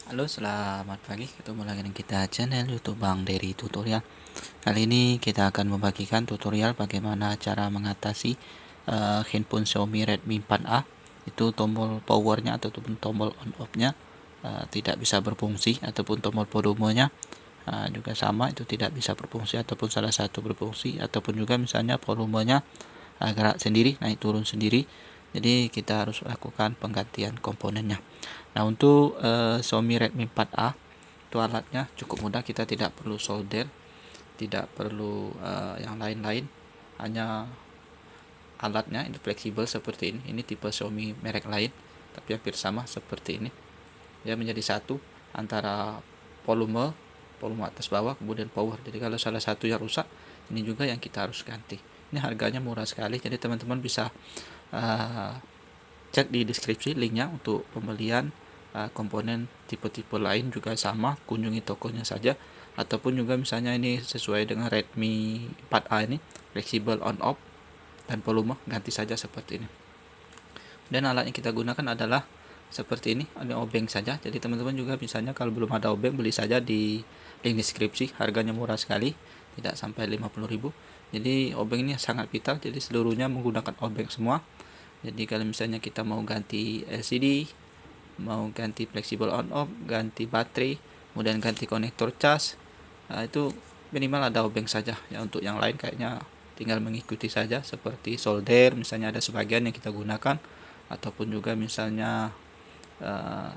Halo, selamat pagi. Ketemu lagi dengan kita channel YouTube Bang Dery Tutorial. Kali ini kita akan membagikan tutorial bagaimana cara mengatasi handphone Xiaomi Redmi 4A. Itu tombol powernya ataupun tombol on off-nya tidak bisa berfungsi, ataupun tombol volumenya juga sama, itu tidak bisa berfungsi ataupun salah satu berfungsi, ataupun juga misalnya volumenya gerak sendiri, naik turun sendiri. Jadi kita harus lakukan penggantian komponennya. Nah, untuk Xiaomi Redmi 4A itu alatnya cukup mudah, kita tidak perlu solder, tidak perlu yang lain-lain, hanya alatnya ini fleksibel seperti ini. Ini tipe Xiaomi merek lain tapi hampir sama seperti ini. Dia menjadi satu antara volume volume atas bawah kemudian power. Jadi kalau salah satu yang rusak, ini juga yang kita harus ganti. Ini harganya murah sekali, jadi teman-teman bisa uh, cek di deskripsi linknya untuk pembelian komponen tipe-tipe lain juga sama, kunjungi tokonya saja. Ataupun juga misalnya ini sesuai dengan Redmi 4A ini fleksibel on off dan volume, ganti saja seperti ini. Dan alat yang kita gunakan adalah seperti ini, ada obeng saja. Jadi teman-teman juga misalnya kalau belum ada obeng, beli saja di link deskripsi, harganya murah sekali, tidak sampai 50.000. Jadi obeng ini sangat vital, jadi seluruhnya menggunakan obeng semua. Jadi kalau misalnya kita mau ganti LCD, mau ganti fleksibel on off, ganti baterai, kemudian ganti konektor cas, itu minimal ada obeng saja ya. Untuk yang lain kayaknya tinggal mengikuti saja, seperti solder misalnya ada sebagian yang kita gunakan, ataupun juga misalnya uh,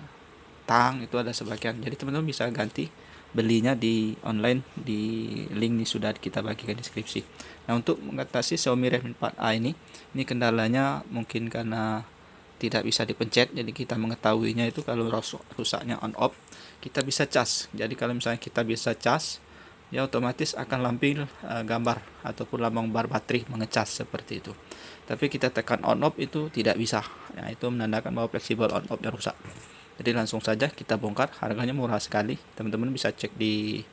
tang itu ada sebagian. Jadi teman-teman bisa ganti, belinya di online di link ini sudah kita bagikan di deskripsi. Nah, untuk mengatasi Xiaomi Redmi 4A ini kendalanya mungkin karena tidak bisa dipencet. Jadi kita mengetahuinya itu kalau rusaknya on off, kita bisa cas. Jadi kalau misalnya kita bisa cas, ya otomatis akan lampir gambar ataupun lambang bar baterai mengecas seperti itu. Tapi kita tekan on off itu tidak bisa. Ya, itu menandakan bahwa fleksibel on off-nya rusak. Jadi langsung saja kita bongkar, harganya murah sekali. Teman-teman bisa cek di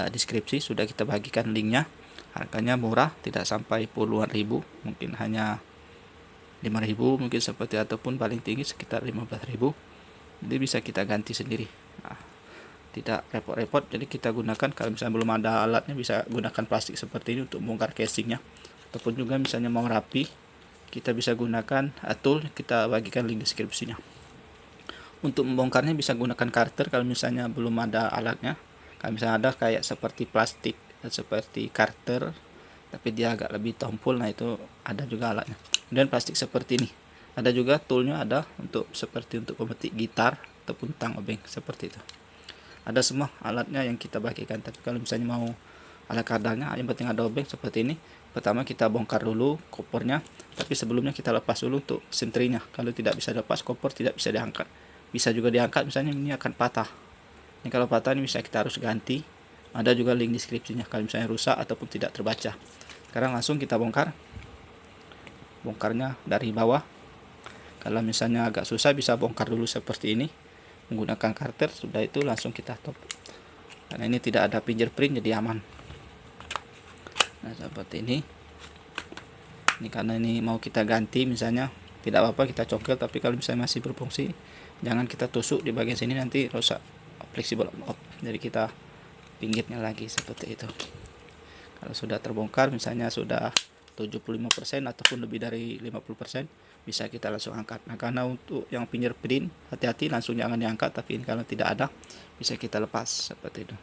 deskripsi, sudah kita bagikan linknya. Harganya murah, tidak sampai puluhan ribu, mungkin hanya 5.000 mungkin seperti, ataupun paling tinggi sekitar 15.000. Jadi bisa kita ganti sendiri. Nah, tidak repot-repot. Jadi kita gunakan kalau misalnya belum ada alatnya, bisa gunakan plastik seperti ini untuk bongkar casingnya. Ataupun juga misalnya mau rapi, kita bisa gunakan tool, kita bagikan link deskripsinya. Untuk membongkarnya bisa gunakan karter kalau misalnya belum ada alatnya. Kalau misalnya ada kayak seperti plastik seperti karter tapi dia agak lebih tumpul, nah itu ada juga alatnya. Kemudian plastik seperti ini ada juga toolnya, ada untuk seperti untuk pemetik gitar ataupun tang obeng seperti itu. Ada semua alatnya yang kita bagikan. Tapi kalau misalnya mau ala kadarnya, yang penting ada obeng seperti ini. Pertama kita bongkar dulu kopornya, tapi sebelumnya kita lepas dulu untuk sentrinya. Kalau tidak bisa lepas, kopor tidak bisa diangkat. Bisa juga diangkat, misalnya ini akan patah. Ini kalau patah ini bisa kita harus ganti. Ada juga link deskripsinya kalau misalnya rusak ataupun tidak terbaca. Sekarang langsung kita bongkar. Bongkarnya dari bawah. Kalau misalnya agak susah, bisa bongkar dulu seperti ini menggunakan karter. Sudah itu langsung kita top. Karena ini tidak ada fingerprint, jadi aman. Nah, seperti ini. Ini karena ini mau kita ganti misalnya, tidak apa-apa kita congkel. Tapi kalau misalnya masih berfungsi, jangan kita tusuk di bagian sini, nanti rusak fleksibel on off. Jadi kita pinggirnya lagi seperti itu. Kalau sudah terbongkar misalnya sudah 75% ataupun lebih dari 50%, bisa kita langsung angkat. Nah, karena untuk yang fingerprint, hati-hati, langsung jangan diangkat. Tapi kalau tidak ada, bisa kita lepas seperti itu.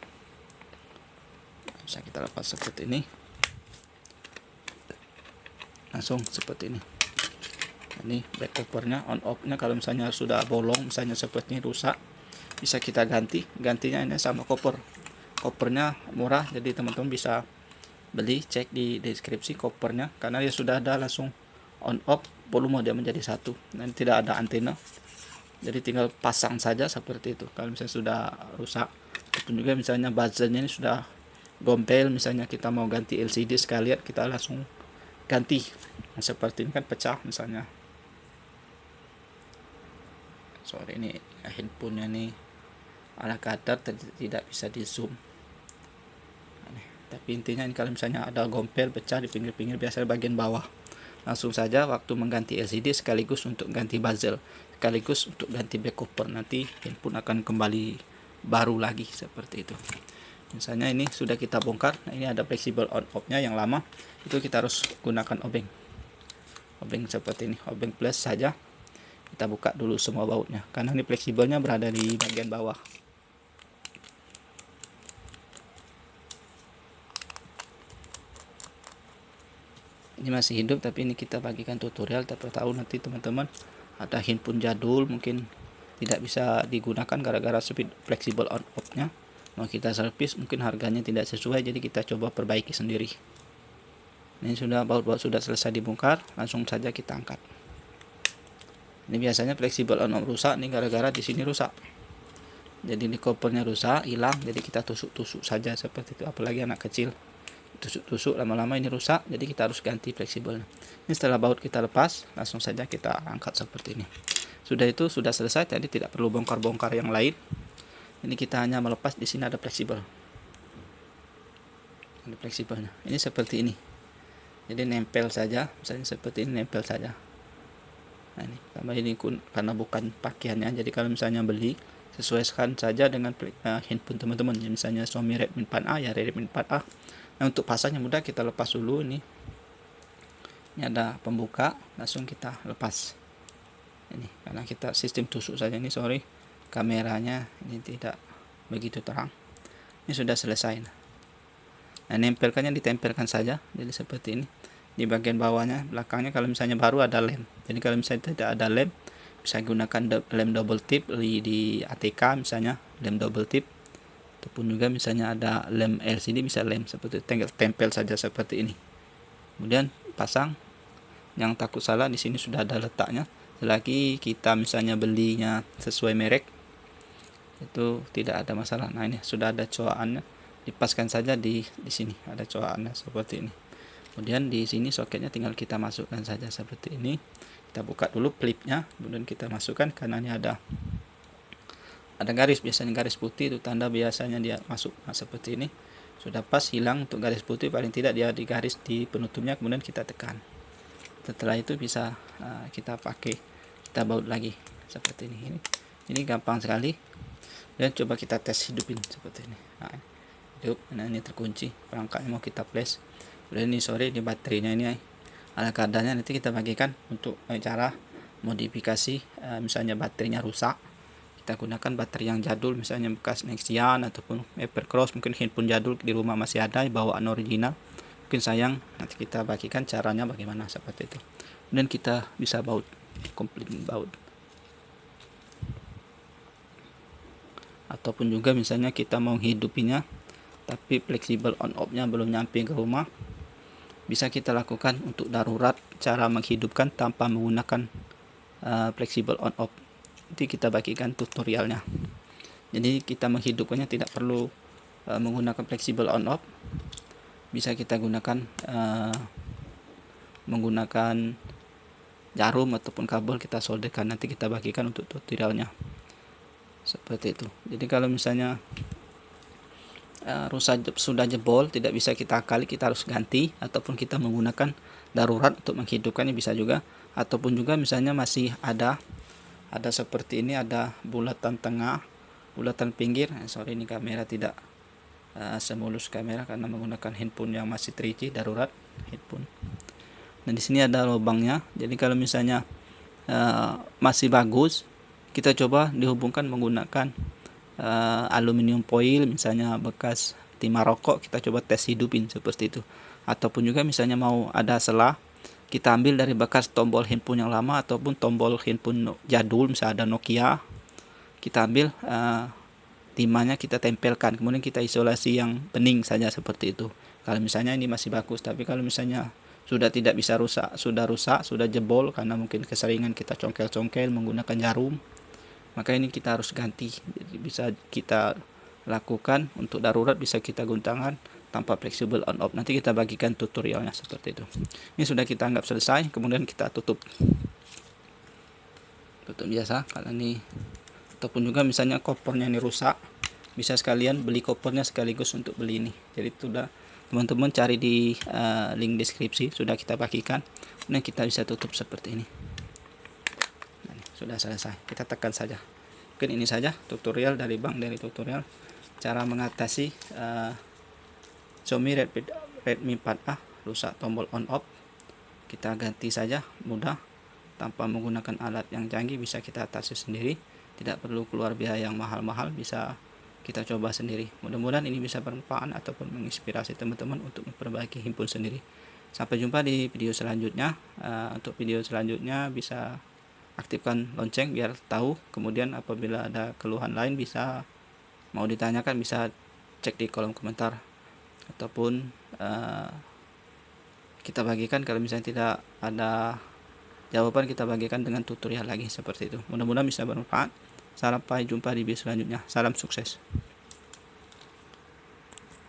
Bisa kita lepas seperti ini, langsung seperti ini. Ini back covernya, on off-nya kalau misalnya sudah bolong, misalnya seperti ini rusak, bisa kita ganti. Gantinya ini sama covernya murah, jadi teman-teman bisa beli, cek di deskripsi covernya. Karena dia sudah ada langsung on off, volume dia menjadi satu, dan tidak ada antena. Jadi tinggal pasang saja seperti itu. Kalau misalnya sudah rusak, ataupun juga misalnya buzzernya ini sudah gompel, misalnya kita mau ganti LCD sekalian, kita langsung ganti. Nah, seperti ini kan pecah misalnya. Sorry, ini handphonenya nih ala kadar tidak bisa di zoom. Tapi intinya ini kalau misalnya ada gompel pecah di pinggir-pinggir, biasanya bagian bawah. langsung saja waktu mengganti LCD sekaligus untuk ganti bezel, sekaligus untuk ganti back cover, nanti handphone akan kembali baru lagi seperti itu. Misalnya ini sudah kita bongkar, nah ini ada fleksibel on off nya yang lama, itu kita harus gunakan obeng seperti ini, obeng plus saja. Kita buka dulu semua bautnya, karena ini fleksibelnya berada di bagian bawah. Ini masih hidup, tapi ini kita bagikan tutorial. Tapi tahu nanti teman-teman ada handphone jadul mungkin tidak bisa digunakan gara-gara speed fleksibel on off nya, mau kita servis mungkin harganya tidak sesuai, jadi kita coba perbaiki sendiri. Ini sudah baut-baut sudah selesai dibongkar, langsung saja kita angkat. Ini biasanya fleksibel on off rusak nih gara-gara di sini rusak, jadi ini covernya rusak, hilang, jadi kita tusuk-tusuk saja seperti itu. Apalagi anak kecil, tusuk-tusuk lama-lama ini rusak, jadi kita harus ganti fleksibelnya. Ini setelah baut kita lepas, langsung saja kita angkat seperti ini. Sudah itu sudah selesai, tadi tidak perlu bongkar-bongkar yang lain. Ini kita hanya melepas, di sini ada fleksibel. Ada fleksibelnya. Ini seperti ini. Jadi nempel saja, misalnya seperti ini, nempel saja. Nah ini, tambah ini karena bukan pakaiannya, jadi kalau misalnya beli, sesuaikan saja dengan handphone teman-teman. Misalnya Xiaomi Redmi 4A ya Redmi 4A. Nah untuk pasangnya mudah, kita lepas dulu ini. Ini ada pembuka, langsung kita lepas. Ini karena kita sistem tusuk saja, ini sorry kameranya ini tidak begitu terang. Ini sudah selesai. Nah nempelkannya ditempelkan saja, jadi seperti ini. Di bagian bawahnya, belakangnya kalau misalnya baru ada lem, jadi kalau misalnya tidak ada lem bisa gunakan lem double tip di ATK, misalnya lem double tip, ataupun juga misalnya ada lem LCD bisa lem seperti itu, tempel saja seperti ini. Kemudian pasang. Yang takut salah, di sini sudah ada letaknya. Selagi kita misalnya belinya sesuai merek, itu tidak ada masalah. Nah ini sudah ada coakannya, dipaskan saja di sini ada coakannya seperti ini. Kemudian di sini soketnya tinggal kita masukkan saja seperti ini. Kita buka dulu klipnya, kemudian kita masukkan, karena ini ada garis, biasanya garis putih itu tanda biasanya dia masuk. Nah seperti ini sudah pas, hilang untuk garis putih, paling tidak dia di garis di penutupnya, kemudian kita tekan. Setelah itu bisa kita pakai, kita baut lagi seperti ini. Ini gampang sekali, dan coba kita tes hidupin seperti ini. Nah, hidup. Nah ini terkunci, perangkatnya mau kita flash. Kemudian ini sorry, di baterainya ini ala kadarnya, nanti kita bagikan untuk cara modifikasi. Misalnya baterainya rusak, kita gunakan baterai yang jadul, misalnya bekas Nexian ataupun Evercross, mungkin handphone jadul di rumah masih ada bawaan original, mungkin sayang, nanti kita bagikan caranya bagaimana seperti itu. Dan kita bisa baut, komplit baut. Ataupun juga misalnya kita mau hidupinya tapi fleksibel on off nya belum nyampe ke rumah, bisa kita lakukan untuk darurat cara menghidupkan tanpa menggunakan fleksibel on off. Nanti kita bagikan tutorialnya. Jadi kita menghidupkannya tidak perlu menggunakan fleksibel on off, bisa kita gunakan menggunakan jarum ataupun kabel, kita solderkan, nanti kita bagikan untuk tutorialnya seperti itu. Jadi kalau misalnya rusak sudah jebol, tidak bisa kita akali, kita harus ganti, ataupun kita menggunakan darurat untuk menghidupkannya bisa juga. Ataupun juga misalnya masih ada seperti ini, ada bulatan tengah, bulatan pinggir. Sorry ini kamera tidak semulus kamera karena menggunakan handphone yang masih 3G darurat handphone. Dan di sini ada lubangnya, jadi kalau misalnya masih bagus, kita coba dihubungkan menggunakan aluminium foil, misalnya bekas timah rokok, kita coba tes hidupin seperti itu. Ataupun juga misalnya mau ada selah, kita ambil dari bekas tombol handphone yang lama ataupun tombol handphone jadul, misalnya ada Nokia, kita ambil timahnya, kita tempelkan, kemudian kita isolasi yang bening saja seperti itu. Kalau misalnya ini masih bagus, tapi kalau misalnya sudah tidak bisa rusak, sudah jebol karena mungkin keseringan kita congkel-congkel menggunakan jarum, maka ini kita harus ganti. Jadi bisa kita lakukan untuk darurat, bisa kita gunakan tanpa fleksibel on off. Nanti kita bagikan tutorialnya seperti itu. Ini sudah kita anggap selesai, kemudian kita tutup biasa. Kalau ini ataupun juga misalnya kopornya ini rusak, bisa sekalian beli kopornya sekaligus untuk beli ini. Jadi sudah teman-teman cari di link deskripsi, sudah kita bagikan. Kemudian kita bisa tutup seperti ini. Nah, ini sudah selesai, kita tekan saja. Mungkin ini saja tutorial dari Bang Dery Tutorial, cara mengatasi Xiaomi Redmi 4A rusak tombol on off. Kita ganti saja, mudah, tanpa menggunakan alat yang canggih, bisa kita atasi sendiri, tidak perlu keluar biaya yang mahal-mahal, bisa kita coba sendiri. Mudah-mudahan ini bisa bermanfaat ataupun menginspirasi teman-teman untuk memperbaiki handphone sendiri. Sampai jumpa di video selanjutnya. Untuk video selanjutnya bisa aktifkan lonceng biar tahu. Kemudian apabila ada keluhan lain bisa mau ditanyakan, bisa cek di kolom komentar, ataupun kita bagikan kalau misalnya tidak ada jawaban, kita bagikan dengan tutorial lagi seperti itu. Mudah-mudahan bisa bermanfaat. Sampai jumpa di video selanjutnya. Salam sukses.